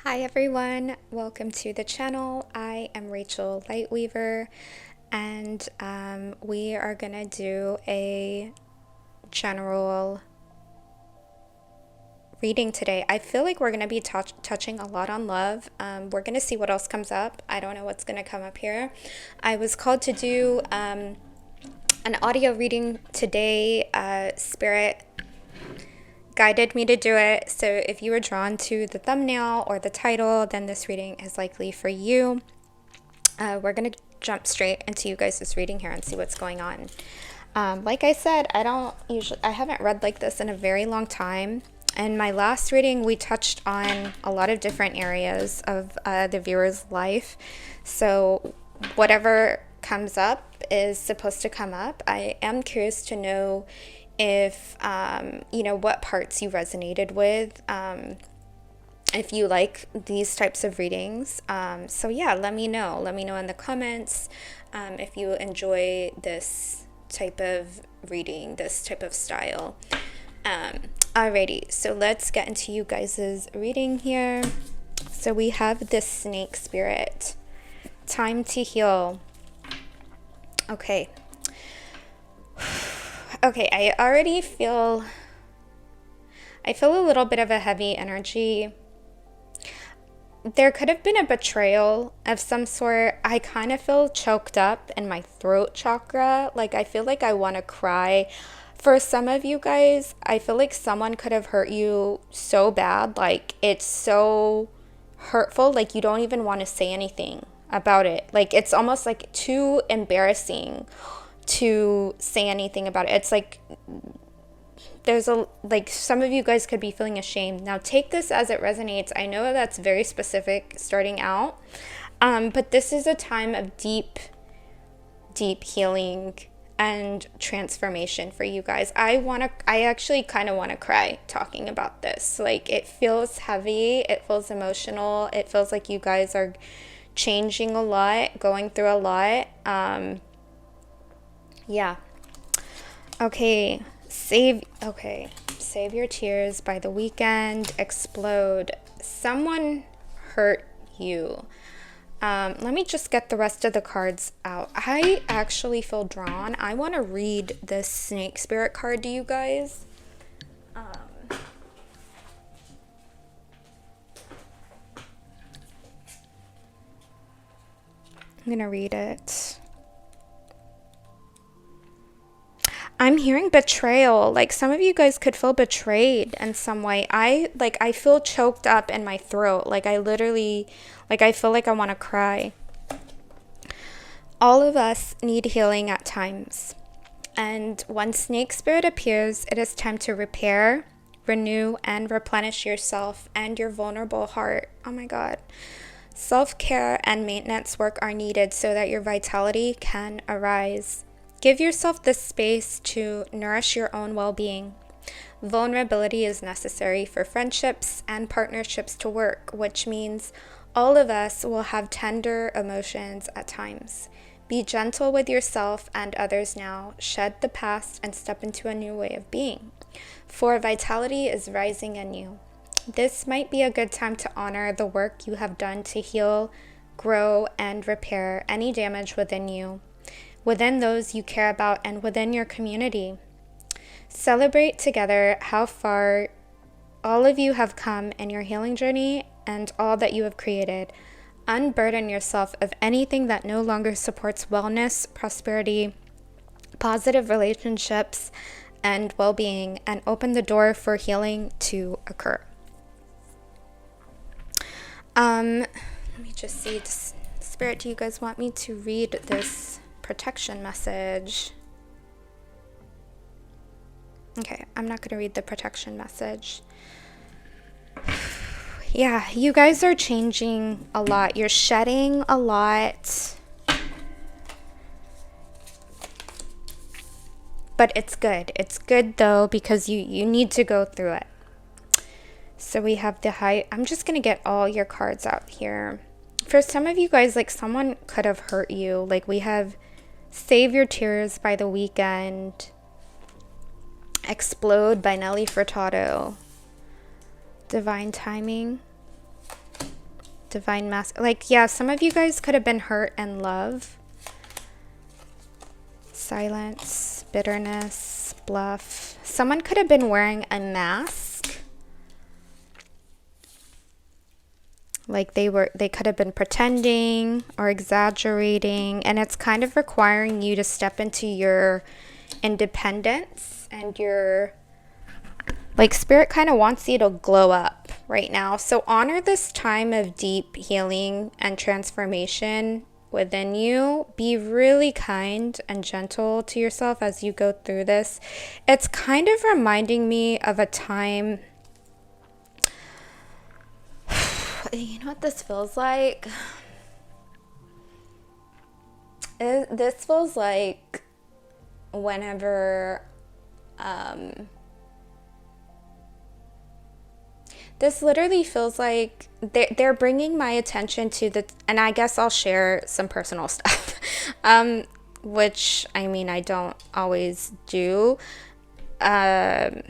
Hi everyone, welcome to the channel. I am Rachel Lightweaver, and we are gonna do a general reading today. I feel like we're gonna be touching a lot on love. We're gonna see what else comes up. I don't know what's gonna come up here. I was called to do an audio reading today. Spirit guided me to do it. So if you were drawn to the thumbnail or the title, then this reading is likely for you. We're going to jump straight into you guys' reading here and see what's going on. Like I said, I haven't read like this in a very long time. In my last reading, we touched on a lot of different areas of the viewer's life. So whatever comes up is supposed to come up. I am curious to know if what parts you resonated with, if you like these types of readings. So yeah, let me know in the comments if you enjoy this type of reading, this type of style. Alrighty, so let's get into you guys' reading here. So we have the Snake Spirit, time to heal. Okay, I already feel a little bit of a heavy energy. There could have been a betrayal of some sort. I kind of feel choked up in my throat chakra. Like I feel like I want to cry. For some of you guys, I feel like someone could have hurt you so bad. Like it's so hurtful. Like you don't even want to say anything about it. Like it's almost like too embarrassing to say anything about it. It's like some of you guys could be feeling ashamed. Now take this as it resonates. I know that's very specific starting out, but this is a time of deep healing and transformation for you guys. I actually kind of want to cry talking about this. Like it feels heavy, it feels emotional, it feels like you guys are changing a lot, going through a lot. Yeah. Okay. Save Your Tears by The Weeknd. Explode. Someone hurt you. Let me just get the rest of the cards out. I actually feel drawn. I want to read this Snake Spirit card to you guys. I'm going to read it. I'm hearing betrayal. Like some of you guys could feel betrayed in some way. I feel choked up in my throat. Like I feel like I want to cry. All of us need healing at times. And when Snake Spirit appears, it is time to repair, renew, and replenish yourself and your vulnerable heart. Oh my God. Self-care and maintenance work are needed so that your vitality can arise. Give yourself the space to nourish your own well-being. Vulnerability is necessary for friendships and partnerships to work, which means all of us will have tender emotions at times. Be gentle with yourself and others now. Shed the past and step into a new way of being. For vitality is rising in you. This might be a good time to honor the work you have done to heal, grow, and repair any damage within you, within those you care about, and within your community. Celebrate together how far all of you have come in your healing journey and all that you have created. Unburden yourself of anything that no longer supports wellness, prosperity, positive relationships, and well-being, and open the door for healing to occur. Let me just see. Spirit, do you guys want me to read this protection message? Okay, I'm not going to read the protection message. Yeah, you guys are changing a lot. You're shedding a lot. But it's good. It's good though, because you need to go through it. So we have the high. I'm just going to get all your cards out here. For some of you guys, like someone could have hurt you. Like we have Save Your Tears by The Weeknd. Explode by Nelly Furtado. Divine Timing. Divine mask. Like, yeah, some of you guys could have been hurt in love. Silence, bitterness, bluff. Someone could have been wearing a mask. Like they could have been pretending or exaggerating, and it's kind of requiring you to step into your independence and your, like, spirit kind of wants you to glow up right now. So honor this time of deep healing and transformation within you. Be really kind and gentle to yourself as you go through this. It's kind of reminding me of a time, you know what this feels like? This feels like whenever this literally feels like they're bringing my attention to the, and I guess I'll share some personal stuff, which, I mean, I don't always do. But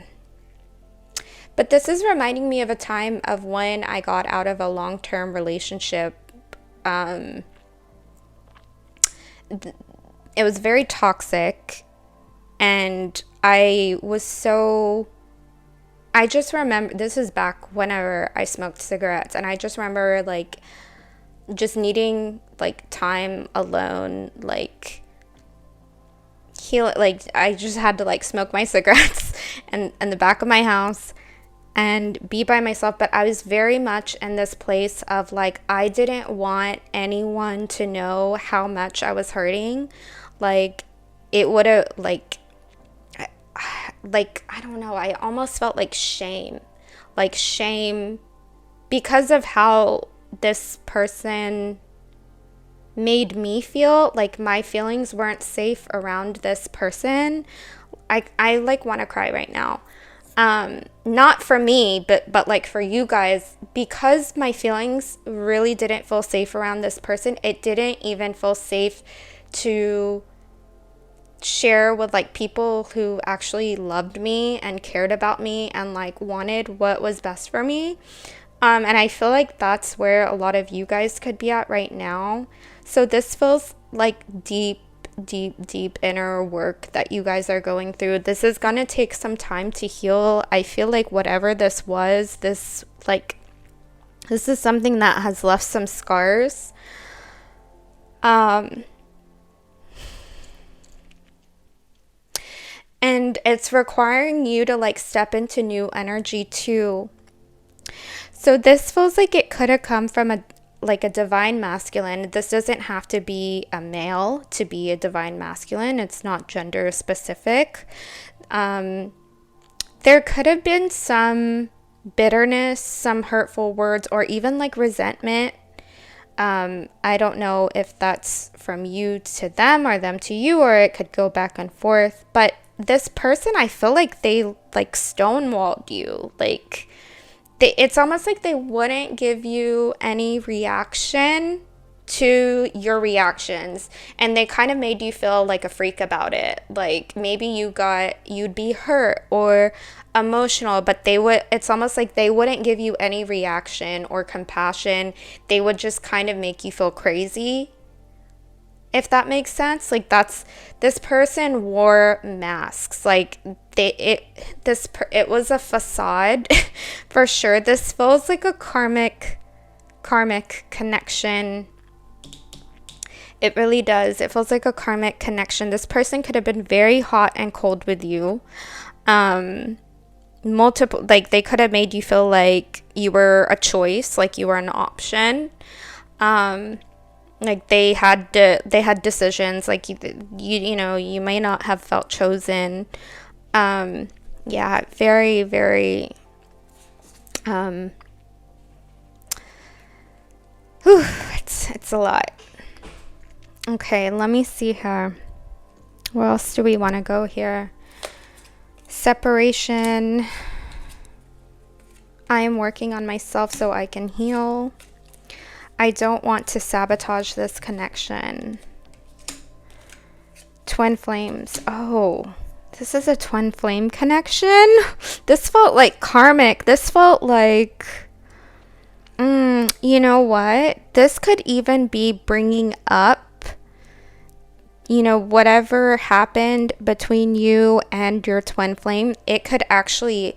this is reminding me of a time of when I got out of a long-term relationship. It was very toxic, and I just remember, this is back whenever I smoked cigarettes, and I just remember, like, just needing, like, time alone, like, heal, like, I just had to, like, smoke my cigarettes in the back of my house and be by myself. But I was very much in this place of, like, I didn't want anyone to know how much I was hurting. Like, it would have, like, I don't know, I almost felt like shame because of how this person made me feel. Like, my feelings weren't safe around this person. I like want to cry right now. Not for me, but like for you guys, because my feelings really didn't feel safe around this person. It didn't even feel safe to share with, like, people who actually loved me and cared about me and, like, wanted what was best for me. And I feel like that's where a lot of you guys could be at right now. So this feels like deep inner work that you guys are going through. This is gonna take some time to heal. I feel like whatever this was, this is something that has left some scars. And it's requiring you to, like, step into new energy too. So this feels like it could have come from a divine masculine. This doesn't have to be a male to be a divine masculine. It's not gender specific. There could have been some bitterness, some hurtful words, or even, like, resentment. I don't know if that's from you to them or them to you, or it could go back and forth. But this person, I feel like they, like, stonewalled you. Like, it's almost like they wouldn't give you any reaction to your reactions, and they kind of made you feel like a freak about it. Like, maybe you'd be hurt or emotional, but it's almost like they wouldn't give you any reaction or compassion. They would just kind of make you feel crazy, if that makes sense. Like, this person wore masks. Like, it was a facade for sure. This feels like a karmic connection. It really does. It feels like a karmic connection. This person could have been very hot and cold with you. Multiple, like, they could have made you feel like you were a choice, like you were an option. Like, they had decisions, like, you know, you may not have felt chosen. Yeah, very, very, it's a lot. Okay, let me see here. Where else do we want to go here? Separation. I am working on myself so I can heal. I don't want to sabotage this connection. Twin flames. Oh, this is a twin flame connection. This felt like karmic. This felt like you know what? This could even be bringing up, whatever happened between you and your twin flame. It could actually,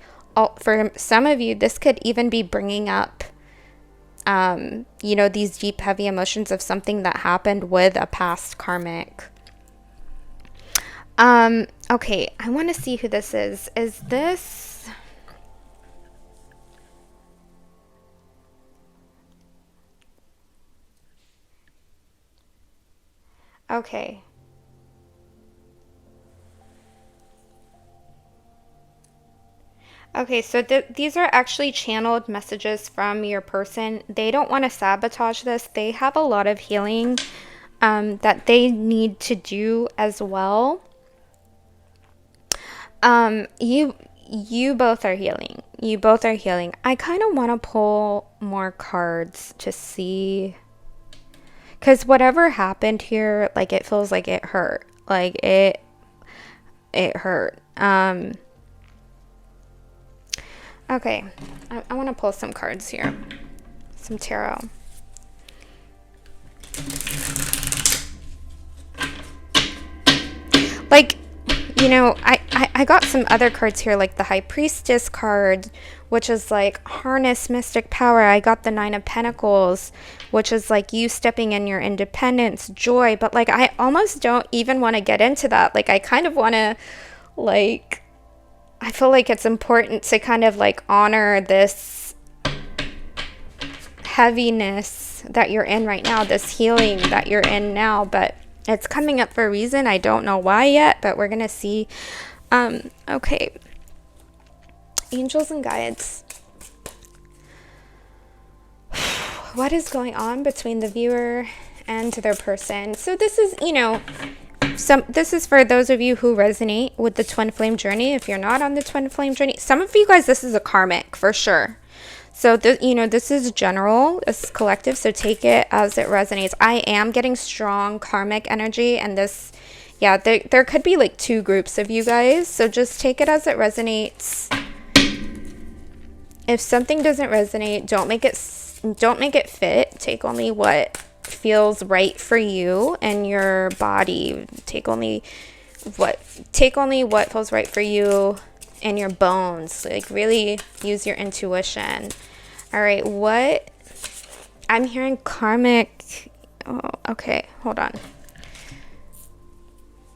for some of you, this could even be bringing up, these deep, heavy emotions of something that happened with a past karmic. Okay, I want to see who this is. Is this... Okay. Okay, so these are actually channeled messages from your person. They don't want to sabotage this. They have a lot of healing that they need to do as well. You both are healing. You both are healing. I kind of want to pull more cards to see, because whatever happened here, like, it feels like it hurt. Like it hurt. Okay, I want to pull some cards here. Some tarot. Like, I got some other cards here, like the High Priestess card, which is like harness mystic power. I got the Nine of Pentacles, which is like you stepping in your independence, joy. But like, I almost don't even want to get into that. Like, I kind of want to, like, I feel like it's important to kind of like honor this heaviness that you're in right now, this healing that you're in now, but it's coming up for a reason. I don't know why yet, but we're going to see. Okay. Angels and guides. What is going on between the viewer and their person? So this is, this is for those of you who resonate with the twin flame journey. If you're not on the twin flame journey, some of you guys, this is a karmic for sure. So this is general, it's collective. So take it as it resonates. I am getting strong karmic energy, and this, yeah, there could be like two groups of you guys. So just take it as it resonates. If something doesn't resonate, don't make it fit. Take only what feels right for you and your body. Take only what feels right for you and your bones. Like, really use your intuition. All right, what I'm hearing, karmic. Oh, okay, hold on.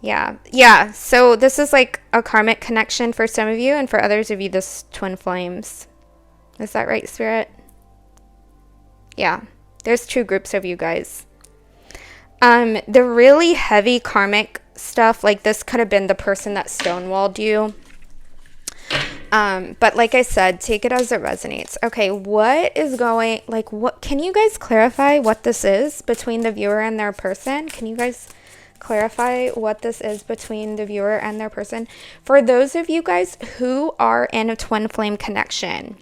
Yeah, so this is like a karmic connection for some of you, and for others of you, this twin flames. Is that right, Spirit? Yeah, there's two groups of you guys. The really heavy karmic stuff, like this could have been the person that stonewalled you. But like I said, take it as it resonates. Okay, what can you guys clarify what this is between the viewer and their person? Can you guys clarify what this is between the viewer and their person? For those of you guys who are in a twin flame connection,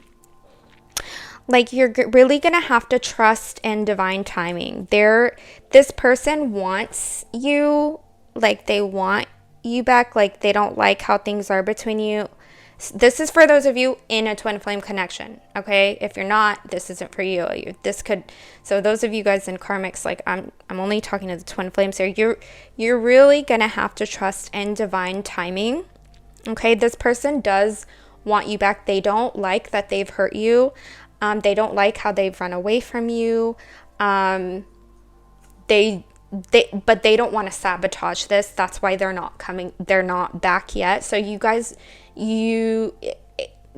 like, you're really gonna have to trust in divine timing. This person wants you, like, they want you back, like, they don't like how things are between you. This is for those of you in a twin flame connection, okay? If you're not, this isn't for you. So those of you guys in karmics, like, I'm only talking to the twin flames here. You're really gonna have to trust in divine timing, okay? This person does want you back. They don't like that they've hurt you. They don't like how they've run away from you. But they don't want to sabotage this. That's why they're not back yet. So you guys, you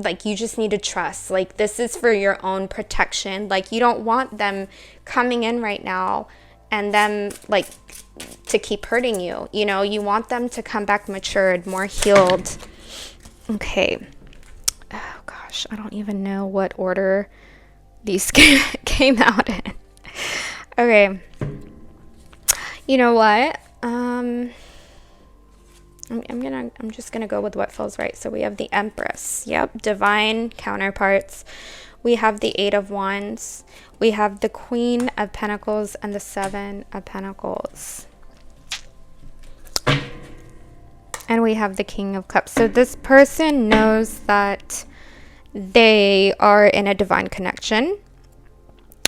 just need to trust. Like, this is for your own protection. Like, you don't want them coming in right now and them, like, to keep hurting you. You want them to come back matured, more healed. Okay. Oh gosh, I don't even know what order these came out in. Okay. You know what? I'm just gonna go with what feels right. So we have the Empress. Yep, divine counterparts. We have the Eight of Wands. We have the Queen of Pentacles and the Seven of Pentacles. And we have the King of Cups. So this person knows that they are in a divine connection.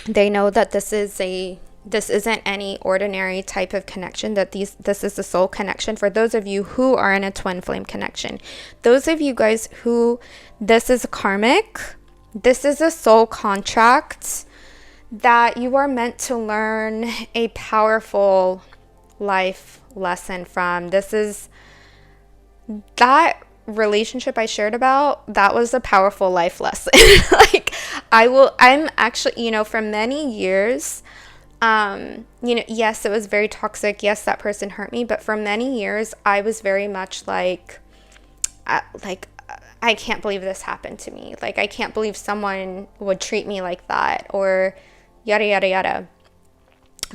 They know that this isn't any ordinary type of connection, that this is a soul connection. For those of you who are in a twin flame connection, those of you guys who this is karmic, this is a soul contract that you are meant to learn a powerful life lesson from. This is that relationship I shared about, that was a powerful life lesson. Like I'm actually, for many years, yes, it was very toxic. Yes, that person hurt me, but for many years I was very much like I can't believe this happened to me. Like, I can't believe someone would treat me like that, or yada, yada, yada.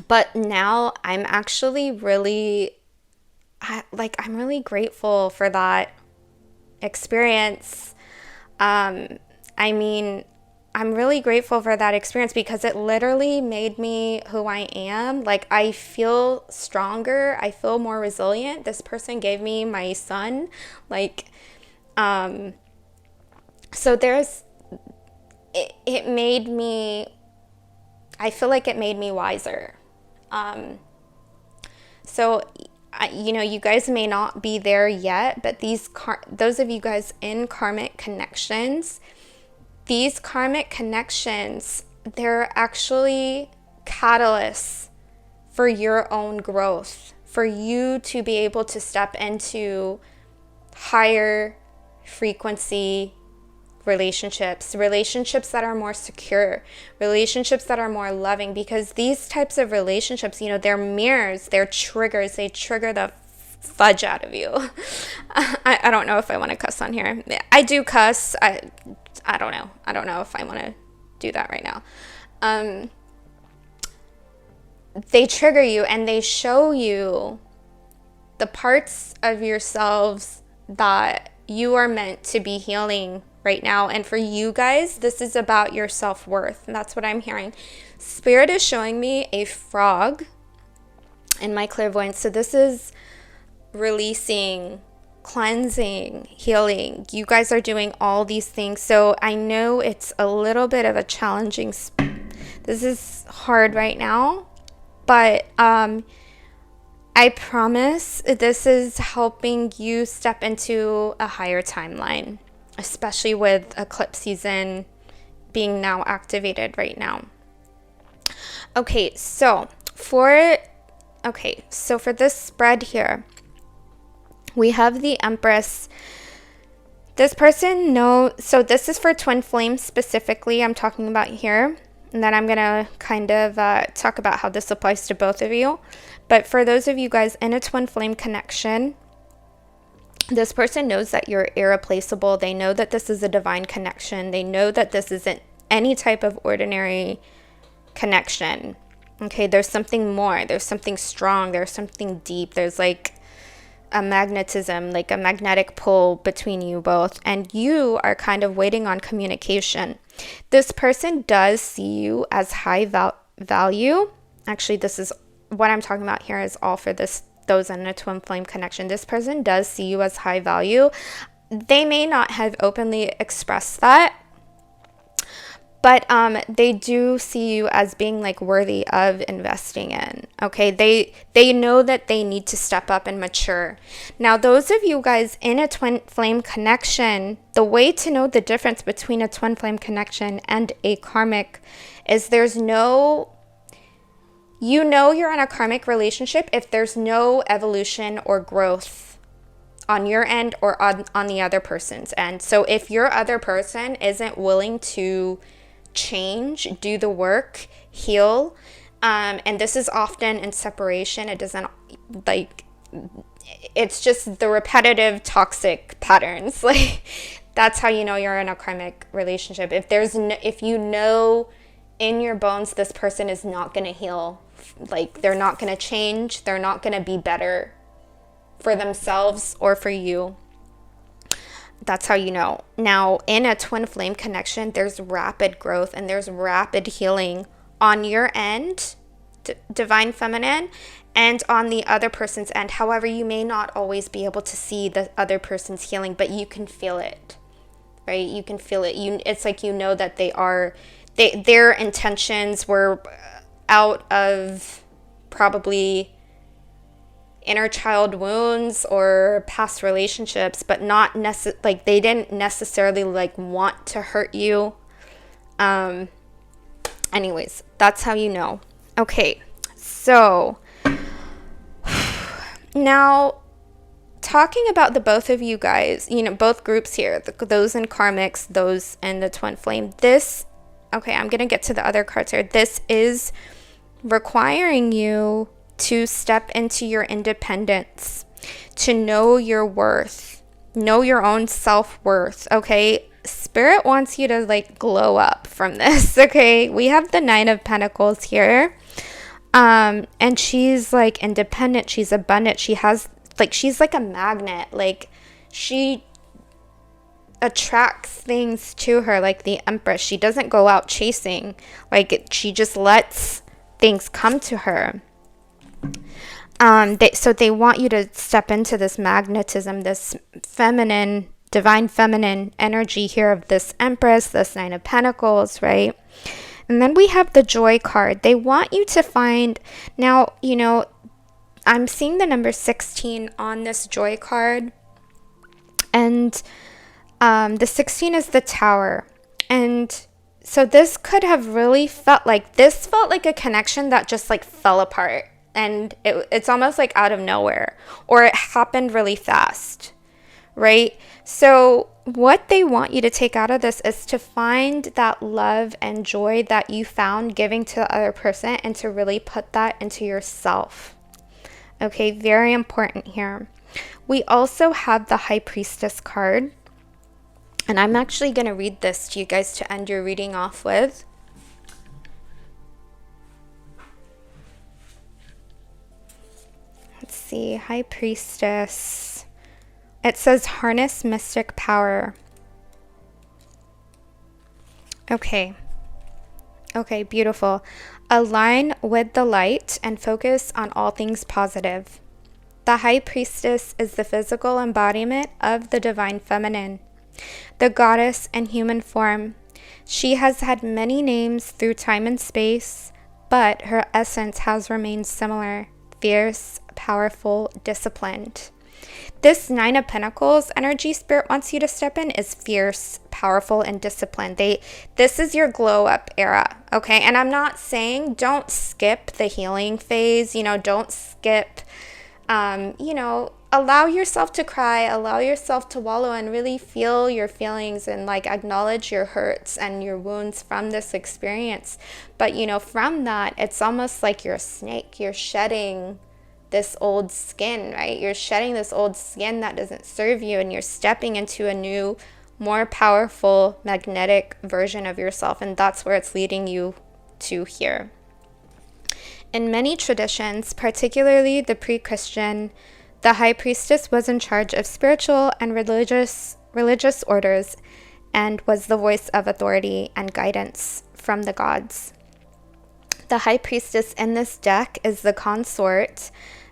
But now I'm actually really, I'm really grateful for that experience. I mean, I'm really grateful for that experience because it literally made me who I am. Like, I feel stronger. I feel more resilient. This person gave me my son. Like, so it made me, I feel like it made me wiser. So, you guys may not be there yet, but those of you guys in karmic connections, these karmic connections, they're actually catalysts for your own growth, for you to be able to step into higher frequency relationships that are more secure, relationships that are more loving, because these types of relationships, they're mirrors, they're triggers, they trigger the fudge out of you. I don't know if I want to cuss on here. I do cuss. I don't know. I don't know if I want to do that right now. They trigger you and they show you the parts of yourselves that you are meant to be healing right now. And for you guys, this is about your self-worth. And that's what I'm hearing. Spirit is showing me a frog in my clairvoyance. So this is releasing, cleansing, healing. You guys are doing all these things. So I know it's a little bit of a challenging, this is hard right now, but I promise this is helping you step into a higher timeline, especially with eclipse season being now activated right now. Okay, so for this spread here, we have the Empress. This person so this is for twin flames specifically I'm talking about here. And then I'm going to kind of talk about how this applies to both of you. But for those of you guys in a twin flame connection, this person knows that you're irreplaceable. They know that this is a divine connection. They know that this isn't any type of ordinary connection. Okay, there's something more. There's something strong. There's something deep. There's like a magnetism, like a magnetic pull between you both. And you are kind of waiting on communication. This person does see you as high value. Actually, this is what I'm talking about here is all for those in a twin flame connection. This person does see you as high value. They may not have openly expressed that, but they do see you as being like worthy of investing in. Okay, they know that they need to step up and mature. Now, those of you guys in a twin flame connection, the way to know the difference between a twin flame connection and a karmic is you're in a karmic relationship if there's no evolution or growth on your end or on the other person's end. So if your other person isn't willing to change, do the work, heal, and this is often in separation. It doesn't it's just the repetitive toxic patterns. Like, that's how you know you're in a karmic relationship. If you know in your bones this person is not going to heal, like they're not going to change, they're not going to be better for themselves or for you. That's how you know. Now, in a twin flame connection, there's rapid growth and there's rapid healing on your end, divine feminine, and on the other person's end. However, you may not always be able to see the other person's healing, but you can feel it, right? You can feel it. It's like that their intentions were out of probably inner child wounds or past relationships, but not like they didn't necessarily like want to hurt you. Anyways, that's how you know. Okay, so now talking about the both of you guys, both groups here, those in karmics, those in the twin flame. Okay, I'm gonna get to the other cards here. This is requiring you to step into your independence, to know your worth, know your own self-worth. Okay, Spirit wants you to like glow up from this. Okay, we have the Nine of Pentacles here, and she's like independent, she's abundant, she's like a magnet, like she attracts things to her like the Empress. She doesn't go out chasing, like she just lets things come to her. So they want you to step into this magnetism, this feminine, divine feminine energy here of this Empress, this Nine of Pentacles, right? And then we have the Joy card. They want you to find, now, I'm seeing the number 16 on this Joy card. And the 16 is the Tower. And so this could have really felt like a connection that just like fell apart. And it's almost like out of nowhere, or it happened really fast, right? So what they want you to take out of this is to find that love and joy that you found giving to the other person, and to really put that into yourself. Okay, very important here. We also have the High Priestess card. And I'm actually going to read this to you guys to end your reading off with. Let's see, High Priestess. It says harness mystic power. Okay, beautiful. Align with the light and focus on all things positive. The High Priestess is the physical embodiment of the divine feminine, the goddess in human form. She has had many names through time and space, but her essence has remained similar: fierce, powerful, disciplined. This Nine of Pentacles energy Spirit wants you to step in is fierce, powerful, and disciplined. This is your glow up era, okay? And I'm not saying don't skip the healing phase, don't skip, allow yourself to cry, allow yourself to wallow and really feel your feelings and like acknowledge your hurts and your wounds from this experience. But, from that, it's almost like you're a snake. You're shedding this old skin, right? You're shedding this old skin that doesn't serve you, and you're stepping into a new, more powerful, magnetic version of yourself. And that's where it's leading you to here. In many traditions, particularly the pre-Christian, the High Priestess was in charge of spiritual and religious orders, and was the voice of authority and guidance from the gods. The High Priestess in this deck is the consort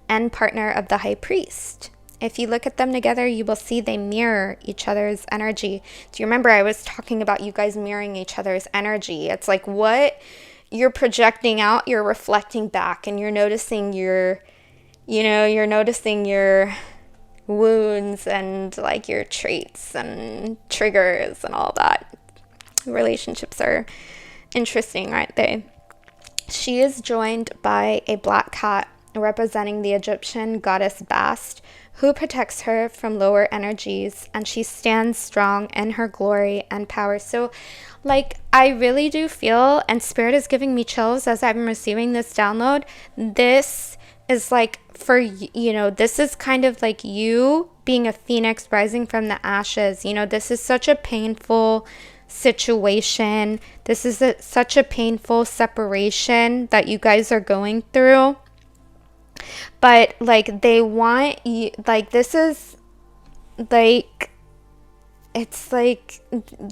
and partner of the High Priest. If you look at them together, you will see they mirror each other's energy. Do you remember I was talking about you guys mirroring each other's energy? It's like what you're projecting out, you're reflecting back, and you're noticing your wounds and like your traits and triggers and all that. Relationships are interesting, aren't they? She is joined by a black cat representing the Egyptian goddess Bast, who protects her from lower energies, and she stands strong in her glory and power. So like I really do feel, and Spirit is giving me chills as I'm receiving this download, this is like for, this is kind of like you being a phoenix rising from the ashes. This is such a painful situation. This is such a painful separation that you guys are going through. But like they want you, like this is like, it's like,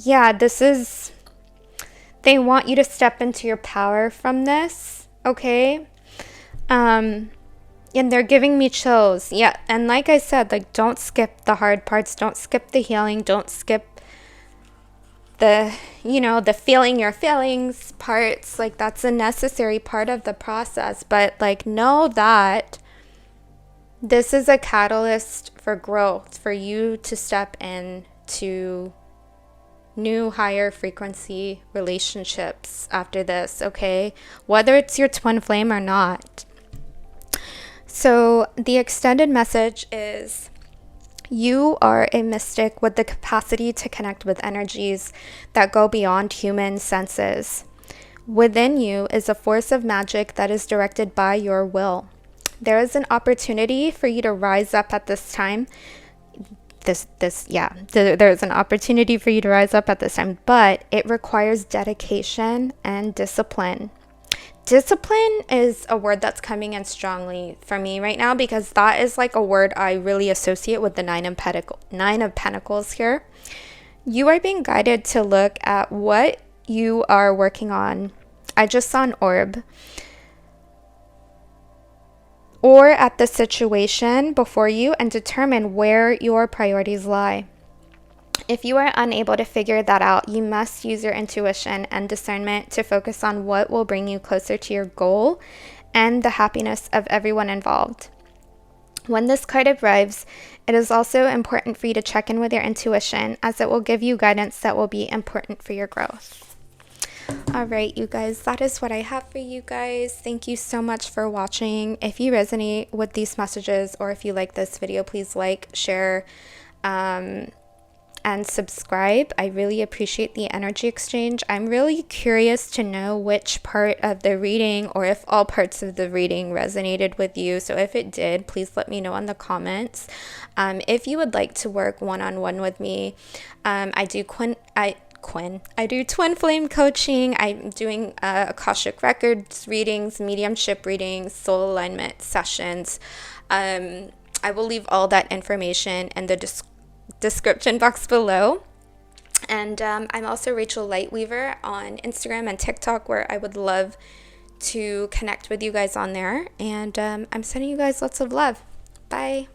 yeah, this is, they want you to step into your power from this, okay? And they're giving me chills. Yeah, and like I said, like don't skip the hard parts, don't skip the healing, don't skip the, the feeling your feelings parts, like that's a necessary part of the process. But like, know that this is a catalyst for growth, for you to step in to new higher frequency relationships after this, okay? Whether it's your twin flame or not. So the extended message is, you are a mystic with the capacity to connect with energies that go beyond human senses. Within you is a force of magic that is directed by your will. There is an opportunity for you to rise up at this time. There's an opportunity for you to rise up at this time, but it requires dedication and discipline. Discipline is a word that's coming in strongly for me right now, because that is like a word I really associate with the Nine of Pentacles here. You are being guided to look at what you are working on. I just saw an orb. Or at the situation before you, and determine where your priorities lie. If you are unable to figure that out, you must use your intuition and discernment to focus on what will bring you closer to your goal and the happiness of everyone involved. When this card arrives, it is also important for you to check in with your intuition, as it will give you guidance that will be important for your growth. All right, you guys, that is what I have for you guys. Thank you so much for watching. If you resonate with these messages, or if you like this video, please like, share, and subscribe. I really appreciate the energy exchange. I'm really curious to know which part of the reading, or if all parts of the reading resonated with you. So if it did, please let me know in the comments. If you would like to work one-on-one with me, I do twin flame coaching. I'm doing Akashic Records readings, mediumship readings, soul alignment sessions. I will leave all that information in the description box below. And I'm also Rachel Lightweaver on Instagram and TikTok, where I would love to connect with you guys on there. And I'm sending you guys lots of love. Bye.